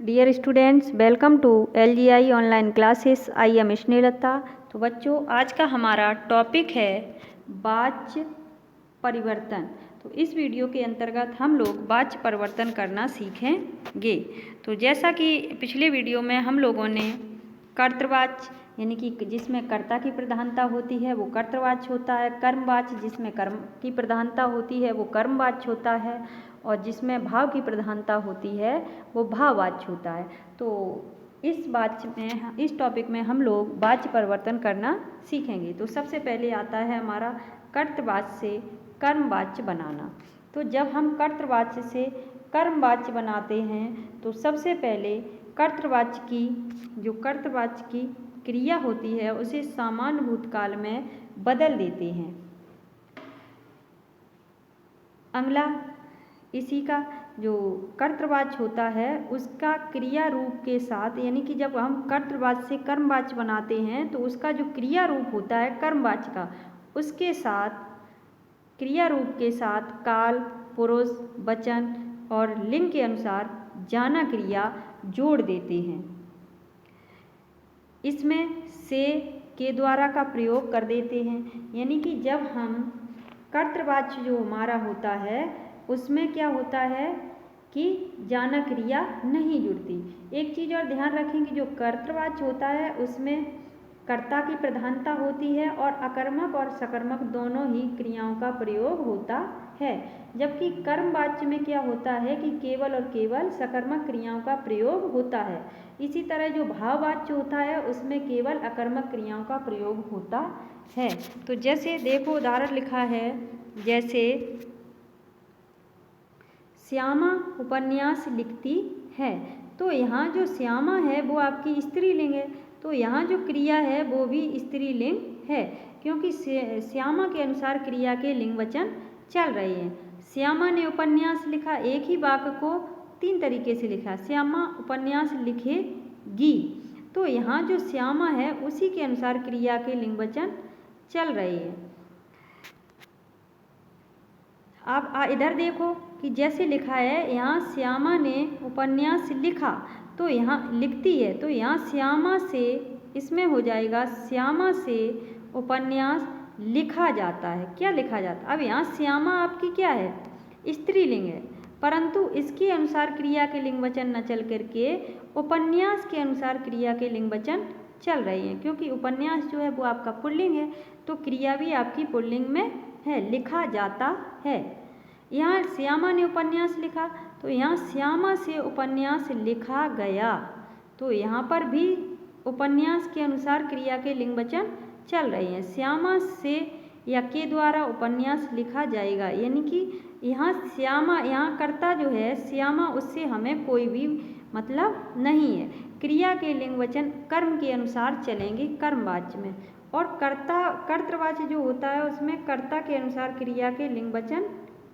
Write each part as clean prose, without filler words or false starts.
Dear students, welcome to LGI online classes. I am Snehlata. तो बच्चों, आज का हमारा टॉपिक है वाच्य परिवर्तन। तो इस वीडियो के अंतर्गत हम लोग वाच्य परिवर्तन करना सीखेंगे। तो जैसा कि पिछले वीडियो में हम लोगों ने कर्तृवाच्य यानी कि जिसमें कर्ता की प्रधानता होती है वो कर्तृवाच्य होता है, कर्मवाच्य जिसमें कर्म की प्रधानता होती है वो कर्मवाच्य होता है, और जिसमें भाव की प्रधानता होती है वो भाववाच्य होता है। तो इस टॉपिक में हम लोग वाच्य परिवर्तन करना सीखेंगे। तो सबसे पहले आता है हमारा कर्तृवाच्य से कर्मवाच्य बनाना। तो जब हम कर्तृवाच्य से कर्मवाच्य बनाते हैं तो सबसे पहले कर्तृवाच्य की क्रिया होती है उसे सामान्य भूतकाल में बदल देते हैं। अगला इसी का जो कर्तृवाच्य होता है उसका क्रिया रूप के साथ, यानी कि जब हम कर्तृवाच्य से कर्मवाच्य बनाते हैं तो उसका जो क्रिया रूप होता है कर्मवाच्य का, उसके साथ क्रिया रूप के साथ काल, पुरुष, वचन और लिंग के अनुसार जाना क्रिया जोड़ देते हैं। इसमें से के द्वारा का प्रयोग कर देते हैं, यानी कि जब हम कर्तृवाच्य जो हमारा होता है उसमें क्या होता है कि जाना क्रिया नहीं जुड़ती। एक चीज़ और ध्यान रखें कि जो कर्तृवाच्य होता है उसमें कर्ता की प्रधानता होती है और अकर्मक और सकर्मक दोनों ही क्रियाओं का प्रयोग होता है, जबकि कर्मवाच्य में क्या होता है कि केवल और केवल सकर्मक क्रियाओं का प्रयोग होता है। इसी तरह जो भाववाच्य होता है उसमें केवल अकर्मक क्रियाओं का प्रयोग होता है। तो जैसे देखो उदाहरण लिखा है, जैसे श्यामा उपन्यास लिखती है, तो यहाँ जो श्यामा है वो आपकी स्त्रीलिंग है, तो यहाँ जो क्रिया है वो भी स्त्रीलिंग है, क्योंकि श्यामा के अनुसार क्रिया के लिंग वचन चल रहे हैं। श्यामा ने उपन्यास लिखा, एक ही वाक्य को तीन तरीके से लिखा। श्यामा उपन्यास लिखेगी, तो यहाँ जो श्यामा है उसी के अनुसार क्रिया के लिंग वचन चल रहे हैं। आप इधर देखो कि जैसे लिखा है यहाँ श्यामा ने उपन्यास लिखा, तो यहाँ लिखती है, तो यहाँ श्यामा से इसमें हो जाएगा श्यामा से उपन्यास लिखा जाता है। क्या लिखा जाता? अब यहाँ श्यामा आपकी क्या है? स्त्रीलिंग है, परंतु इसके अनुसार क्रिया के लिंग वचन न चल करके उपन्यास के अनुसार क्रिया के लिंग वचन चल रही हैं, क्योंकि उपन्यास जो है वो आपका पुल्लिंग है, तो क्रिया भी आपकी पुल्लिंग में है, लिखा जाता है। यहाँ श्यामा ने उपन्यास लिखा, तो यहाँ श्यामा से उपन्यास लिखा गया, तो यहाँ पर भी उपन्यास के अनुसार क्रिया के लिंग वचन चल रहे हैं। श्यामा से या के द्वारा उपन्यास लिखा जाएगा, यानी कि यहाँ श्यामा, यहाँ कर्ता जो है श्यामा, उससे हमें कोई भी मतलब नहीं है। क्रिया के लिंग वचन कर्म के अनुसार चलेंगे कर्मवाच्य में, और कर्तृवाच्य जो होता है उसमें कर्ता के अनुसार क्रिया के लिंग वचन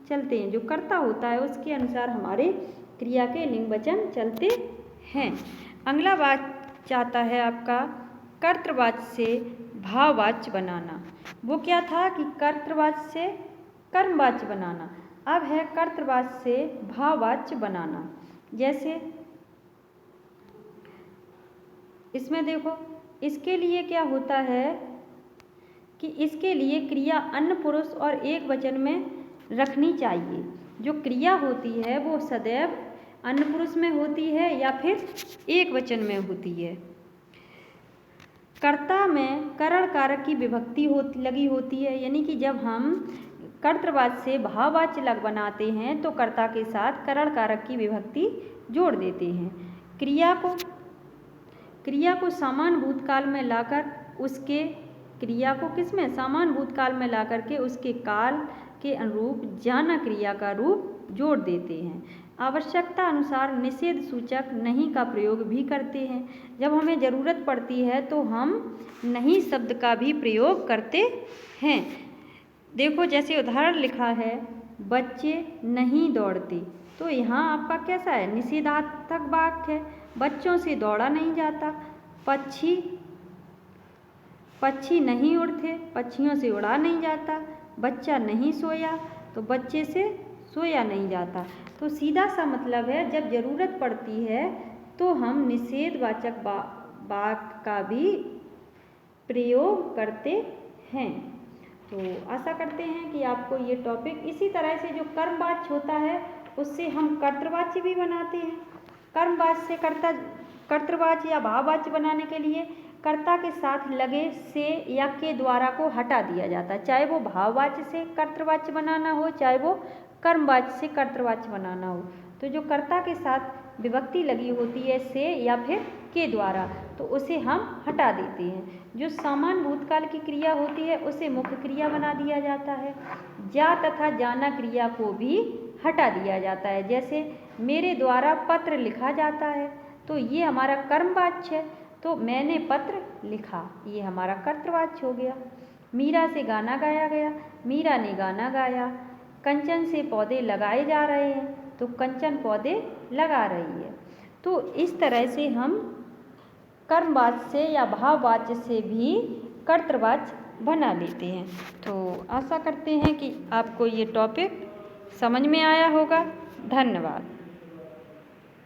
चलते हैं। जो कर्ता होता है उसके अनुसार हमारे क्रिया के लिंग वचन चलते हैं। अगला वाच्य आता है आपका कर्तृवाच्य से भाववाच्य बनाना। वो क्या था कि कर्तृवाच्य से कर्मवाच्य बनाना, अब है कर्तृवाच्य से भाववाच्य बनाना। जैसे इसमें देखो, इसके लिए क्या होता है कि इसके लिए क्रिया अन्य पुरुष और एक वचन में रखनी चाहिए। जो क्रिया होती है वो सदैव अन्य पुरुष में होती है या फिर एक वचन में होती है। कर्ता में करण कारक की विभक्ति लगी होती है, यानी कि जब हम कर्तृवाच्य से भाववाच्य लग बनाते हैं तो कर्ता के साथ करण कारक की विभक्ति जोड़ देते हैं। क्रिया को समान भूतकाल में लाकर उसके क्रिया को किसमें समान भूतकाल में लाकर के उसके काल के अनुरूप जाना क्रिया का रूप जोड़ देते हैं। आवश्यकता अनुसार निषेध सूचक नहीं का प्रयोग भी करते हैं। जब हमें ज़रूरत पड़ती है तो हम नहीं शब्द का भी प्रयोग करते हैं। देखो जैसे उदाहरण लिखा है, बच्चे नहीं दौड़ते, तो यहाँ आपका कैसा है? निषेधार्थक वाक्य है, बच्चों से दौड़ा नहीं जाता। पक्षी नहीं उड़ते, पक्षियों से उड़ा नहीं जाता। बच्चा नहीं सोया, तो बच्चे से सोया नहीं जाता। तो सीधा सा मतलब है, जब ज़रूरत पड़ती है तो हम निषेधवाचक वाक्य का भी प्रयोग करते हैं। तो आशा करते हैं कि आपको ये टॉपिक, इसी तरह से जो कर्मवाच्य होता है उससे हम कर्तृवाच्य भी बनाते हैं। कर्मवाच्य से कर्तृवाच्य या भाववाच्य बनाने के लिए कर्ता के साथ लगे से या के द्वारा को हटा दिया जाता है, चाहे वो भाववाच्य से कर्तृवाच्य बनाना हो, चाहे वो कर्मवाच्य से कर्तृवाच्य बनाना हो। तो जो कर्ता के साथ विभक्ति लगी होती है से या फिर के द्वारा, तो उसे हम हटा देते हैं। जो समान भूतकाल की क्रिया होती है उसे मुख्य क्रिया बना दिया जाता है। जा तथा जाना क्रिया को भी हटा दिया जाता है। जैसे मेरे द्वारा पत्र लिखा जाता है, तो ये हमारा कर्मवाच्य है, तो मैंने पत्र लिखा, ये हमारा कर्तृवाच्य हो गया। मीरा से गाना गाया गया, मीरा ने गाना गाया। कंचन से पौधे लगाए जा रहे हैं, तो कंचन पौधे लगा रही है। तो इस तरह से हम कर्मवाच्य से या भाववाच्य से भी कर्तृवाच्य बना लेते हैं। तो आशा करते हैं कि आपको ये टॉपिक समझ में आया होगा। धन्यवाद।